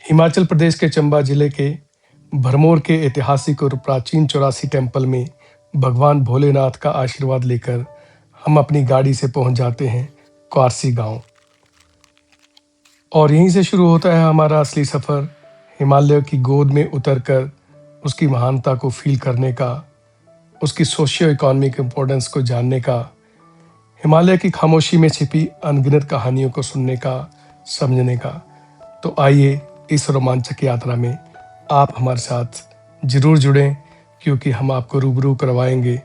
हिमाचल प्रदेश के चंबा जिले के भरमौर के ऐतिहासिक और प्राचीन 84 टेम्पल में भगवान भोलेनाथ का आशीर्वाद लेकर हम अपनी गाड़ी से पहुंच जाते हैं क्वारसी गांव। और यहीं से शुरू होता है हमारा असली सफ़र, हिमालय की गोद में उतरकर उसकी महानता को फील करने का, उसकी सोशियो इकोनॉमिक इम्पोर्टेंस को जानने का, हिमालय की खामोशी में छिपी अनगिनत कहानियों को सुनने का, समझने का। तो आइए इस रोमांचक यात्रा में आप हमारे साथ जरूर जुड़ें, क्योंकि हम आपको रूबरू करवाएंगे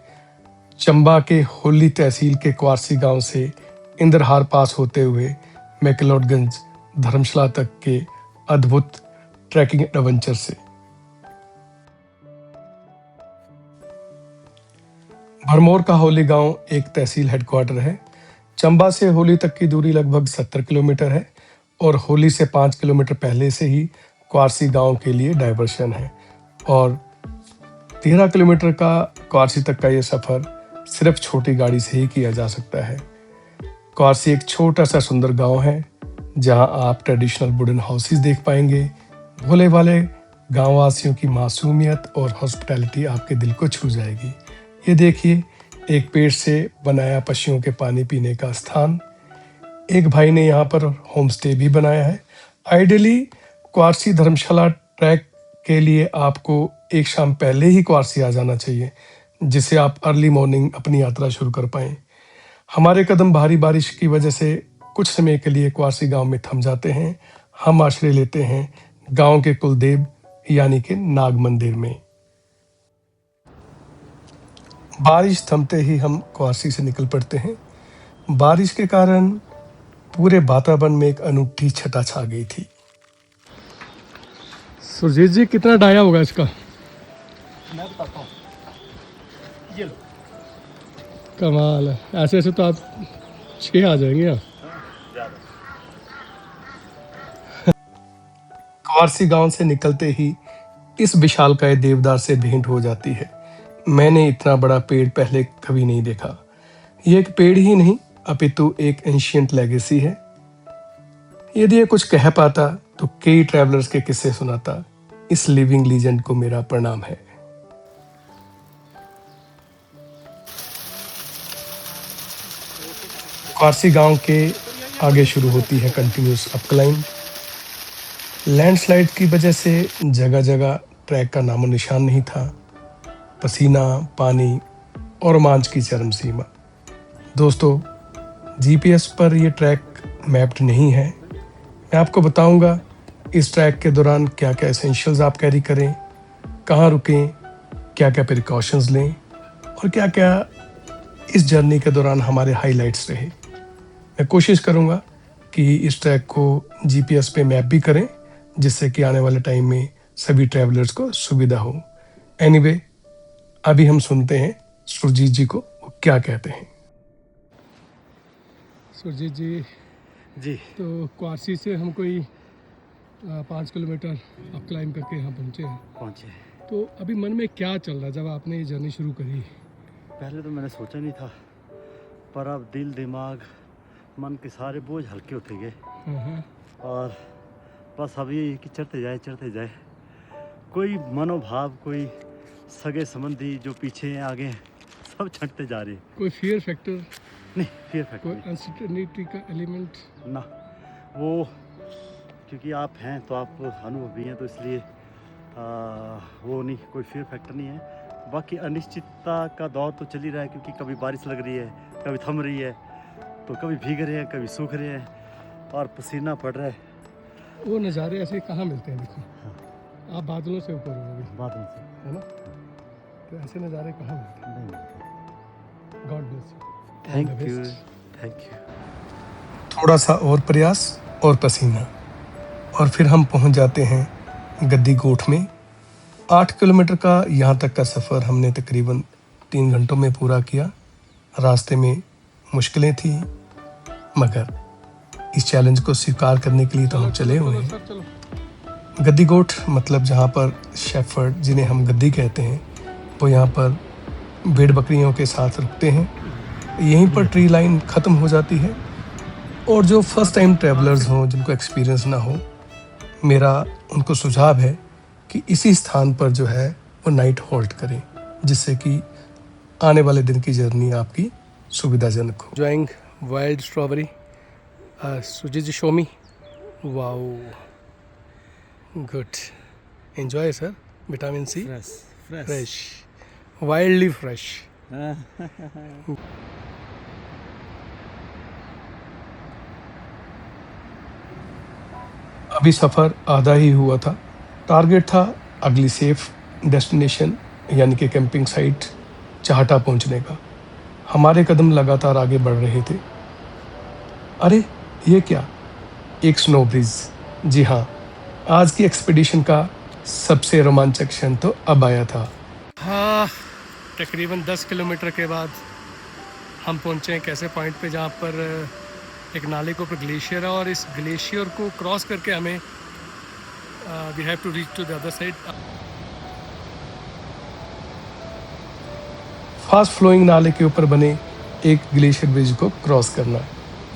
चंबा के होली तहसील के क्वारसी गांव से इंद्रहार पास होते हुए मैक्लोडगंज धर्मशाला तक के अद्भुत ट्रैकिंग एडवेंचर से। भरमौर का होली गांव एक तहसील हेडक्वार्टर है। चंबा से होली तक की दूरी लगभग 70 किलोमीटर है और होली से 5 किलोमीटर पहले से ही क्वारसी गांव के लिए डाइवर्शन है और 13 किलोमीटर का क्वारसी तक का ये सफ़र सिर्फ छोटी गाड़ी से ही किया जा सकता है। क्वारसी एक छोटा सा सुंदर गांव है जहां आप ट्रेडिशनल वुडन हाउसेस देख पाएंगे। भोले वाले गाँव वासियों की मासूमियत और हॉस्पिटैलिटी आपके दिल को छू जाएगी। ये देखिए, एक पेड़ से बनाया पशुओं के पानी पीने का स्थान। एक भाई ने यहाँ पर होम स्टे भी बनाया है। आइडियली क्वारसी धर्मशाला ट्रैक के लिए आपको एक शाम पहले ही क्वारसी आ जाना चाहिए, जिससे आप अर्ली मॉर्निंग अपनी यात्रा शुरू कर पाएँ। हमारे कदम भारी बारिश की वजह से कुछ समय के लिए क्वारसी गांव में थम जाते हैं। हम आश्रय लेते हैं गांव के कुलदेव यानी कि नाग मंदिर में। बारिश थमते ही हम क्वारसी से निकल पड़ते हैं। बारिश के कारण पूरे वातावरण में एक अनूठी छटा छा गई थी। सुरजीत जी, कितना डाया होगा इसका? मैं बताता हूँ, ये लो। कमाल है, ऐसे ऐसे तो आप 6 आ जाएंगे यहाँ। क्वारसी गांव से निकलते ही इस विशालकाय देवदार से भेंट हो जाती है। मैंने इतना बड़ा पेड़ पहले कभी नहीं देखा। ये एक पेड़ ही नहीं अपितु एक एंशियंट लेगेसी है। यदि ये कुछ कह पाता तो कई ट्रैवलर्स के किस्से सुनाता। इस लिविंग लीजेंड को मेरा प्रणाम है। क्वारसी गांव के आगे शुरू होती है कंटिन्यूस अपक्लाइंब। लैंडस्लाइड की वजह से जगह जगह ट्रैक का नामो निशान नहीं था। पसीना, पानी और रोमांच की चरम सीमा। दोस्तों, जीपीएस पर यह ट्रैक मैप्ड नहीं है। मैं आपको बताऊंगा इस ट्रैक के दौरान क्या क्या एसेंशियल्स आप कैरी करें, कहाँ रुकें, क्या क्या प्रिकॉशंस लें और क्या क्या इस जर्नी के दौरान हमारे हाइलाइट्स रहे। मैं कोशिश करूंगा कि इस ट्रैक को जीपीएस पे मैप भी करें, जिससे कि आने वाले टाइम में सभी ट्रैवलर्स को सुविधा हो। एनीवे, अभी हम सुनते हैं सुरजीत जी को वो क्या कहते हैं। सुरजीत जी, तो क्वारसी से हम कोई 5 किलोमीटर अप क्लाइंब करके यहाँ पहुँचे। तो अभी मन में क्या चल रहा है जब आपने ये जर्नी शुरू करी? पहले तो मैंने सोचा नहीं था, पर अब दिल, दिमाग, मन के सारे बोझ हल्के होते गए और बस अब ये कि चढ़ते जाए। कोई मनोभाव, कोई सगे संबंधी जो पीछे हैं, आगे हैं, सब छंटते जा रहे हैं। कोई फियर फैक्टर नहीं, फियर फैक्टर कोई अनसर्टेनिटी का एलिमेंट ना, वो क्योंकि आप हैं तो आप अनुभवी हैं, तो इसलिए वो नहीं, कोई फियर फैक्टर नहीं है। बाकी अनिश्चितता का दौर तो चल ही रहा है, क्योंकि कभी बारिश लग रही है, कभी थम रही है, तो कभी भीग रहे हैं, कभी सूख रहे हैं और पसीना पड़ रहा है। वो नज़ारे ऐसे कहाँ मिलते हैं? देखो, आप बादलों से ऊपर हो, बादलों से, है ना? तो ऐसे नज़ारे कहाँ मिलते हैं? God bless you. Thank you. थोड़ा सा और प्रयास और पसीना और फिर हम पहुंच जाते हैं गद्दी गोठ में। 8 किलोमीटर का यहाँ तक का सफ़र हमने तकरीबन 3 घंटों में पूरा किया। रास्ते में मुश्किलें थी, मगर इस चैलेंज को स्वीकार करने के लिए तो हम चले हुए हैं। गद्दी गोठ मतलब जहाँ पर शेफर्ड, जिन्हें हम गद्दी कहते हैं, वो यहाँ पर भेड़ बकरियों के साथ रुकते हैं यहीं पर ट्री लाइन ख़त्म हो जाती है। और जो फर्स्ट टाइम ट्रैवलर्स हों, जिनको एक्सपीरियंस ना हो, मेरा उनको सुझाव है कि इसी स्थान पर जो है वो नाइट होल्ड करें, जिससे कि आने वाले दिन की जर्नी आपकी सुविधाजनक हो। Enjoying wild strawberry, Sujit ji show me. Wow, good, enjoy sir. Vitamin C fresh, wildly fresh. अभी सफ़र आधा ही हुआ था। टारगेट था अगली सेफ डेस्टिनेशन यानी कि कैंपिंग साइट चाहटा पहुंचने का। हमारे कदम लगातार आगे बढ़ रहे थे। अरे ये क्या, एक स्नो ब्रिज। जी हाँ, आज की एक्सपीडिशन का सबसे रोमांचक क्षण तो अब आया था। हाँ, तकरीबन 10 किलोमीटर के बाद हम पहुँचे एक ऐसे पॉइंट पे जहाँ पर एक नाले के ऊपर ग्लेशियर है, और इस ग्लेशियर को क्रॉस करके हमें we have to reach to the other side. Fast flowing नाले के ऊपर बने एक ग्लेशियर ब्रिज को क्रॉस करना,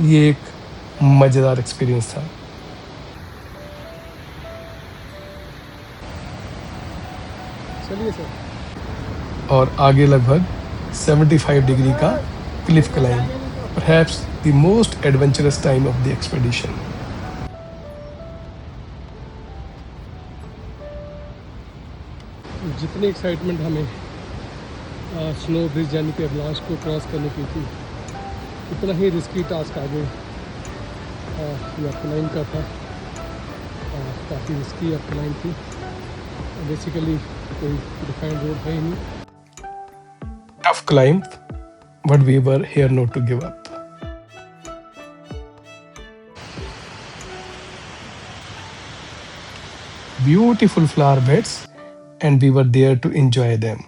ये एक मज़ेदार एक्सपीरियंस था। चलिए सर। और आगे लगभग 75 डिग्री का Cliff climb, perhaps the most adventurous time of the expedition. जितनी एक्साइटमेंट हमें स्नो ब्रिज यानी कि अवलांच को क्रॉस करने की थी, उतना ही रिस्की टास्क आगे ये अपलाइन का था। काफ़ी रिस्की अपलाइन थी। बेसिकली कोई डिफाइंड रोड है ही नहीं। Tough climb, but we were here not to give up. Beautiful flower beds, and we were there to enjoy them.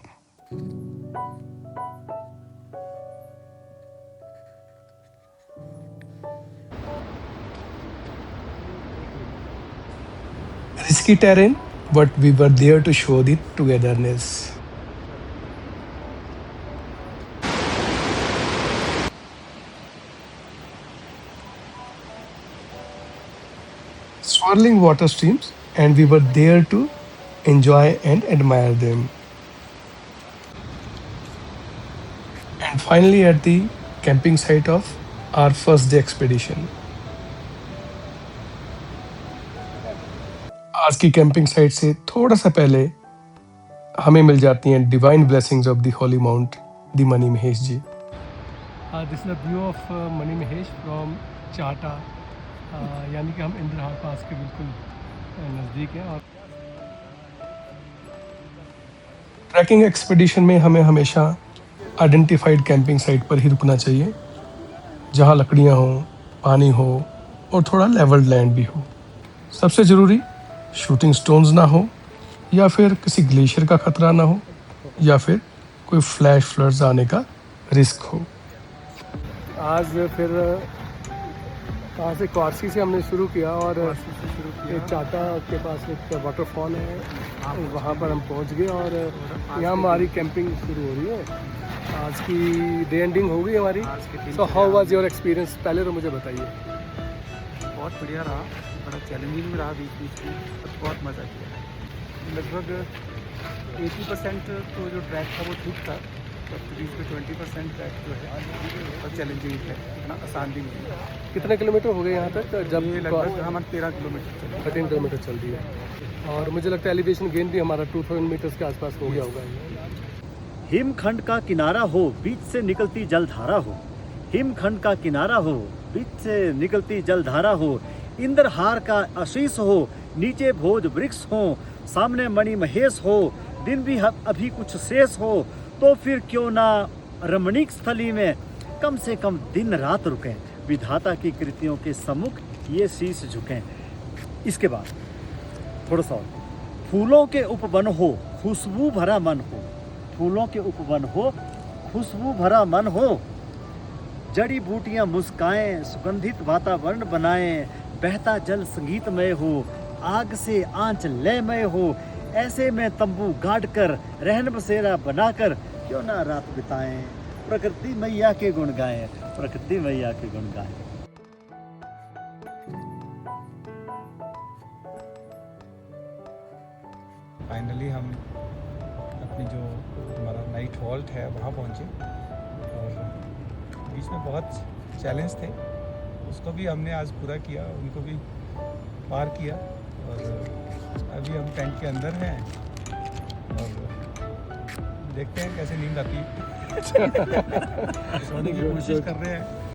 Risky terrain, but we were there to show the togetherness. Swirling water streams, and we were there to enjoy and admire them. And finally at the camping site of our first day expedition. आज की camping site से थोड़ा सा पहले हमें मिल जाती हैं divine blessings of the holy mount, the Mani Mahesh ji. This is the view of Mani Mahesh from Chahta, यानी कि हम इंद्रहार पास के बिल्कुल नज़दीक हैं। और ट्रैकिंग एक्सपीडिशन में हमें हमेशा आइडेंटिफाइड कैंपिंग साइट पर ही रुकना चाहिए, जहां लकड़ियां हों, पानी हो और थोड़ा लेवल्ड लैंड भी हो। सबसे ज़रूरी शूटिंग स्टोन्स ना हो, या फिर किसी ग्लेशियर का खतरा ना हो, या फिर कोई फ्लैश फ्लड्स आने का रिस्क हो। आज फिर कहाँ से, क्वारसी से हमने शुरू किया, और एक चाहटा के पास एक वाटरफॉल है, वहाँ पर हम पहुँच गए, और यहाँ हमारी कैंपिंग शुरू हो रही है। आज की डे एंडिंग हो गई हमारी। So how was your experience, पहले तो मुझे बताइए। बहुत बढ़िया रहा, बड़ा चैलेंजिंग भी रहा बीच बीच में, बट बहुत मज़ा किया। लगभग 80% तो जो ट्रैक था वो ठीक था, बट बीच में 20% ट्रैक जो है बहुत चैलेंजिंग है, इतना आसान भी नहीं है। कितने किलोमीटर हो गए यहाँ तक? जब ये लगभग हमारे 13 किलोमीटर चले, 13 किलोमीटर चल रही है, और मुझे लगता है एलिवेशन गेन भी हमारा 2000 मीटर्स के आसपास हो गया होगा। हिमखंड का किनारा हो, बीच से निकलती जलधारा हो। हिमखंड का किनारा हो, बीच से निकलती जलधारा हो। इंद्रहार का आशीष हो, नीचे भोज वृक्ष हो, सामने मणि महेश हो। दिन भी अभी कुछ शेष हो, तो फिर क्यों ना रमणीक स्थली में कम से कम दिन रात रुकें। विधाता की कृतियों के सम्मुख ये शीश झुकें। इसके बाद थोड़ा सा, फूलों के उपवन हो, खुशबू भरा मन हो। फूलों के उपवन हो, खुशबू भरा मन हो। जड़ी बूटियां मुस्काएं, सुगंधित वातावरण बनाएं। बहता जल संगीतमय हो, आग से आंच लयमय हो। ऐसे में तंबू गाड़ कर, रहन बसेरा बनाकर क्यों ना रात बिताएं। प्रकृति मैया के गुण गाएं, प्रकृति मैया के गुण गाएं। फाइनली हम अपनी जो हमारा नाइट हॉल्ट है वहाँ पहुँचे और बीच में बहुत चैलेंज थे, उसको भी हमने आज पूरा किया, उनको भी पार किया और अभी हम टेंट के अंदर हैं और देखते हैं कैसे नींद आती है। सोने की कोशिश कर रहे हैं।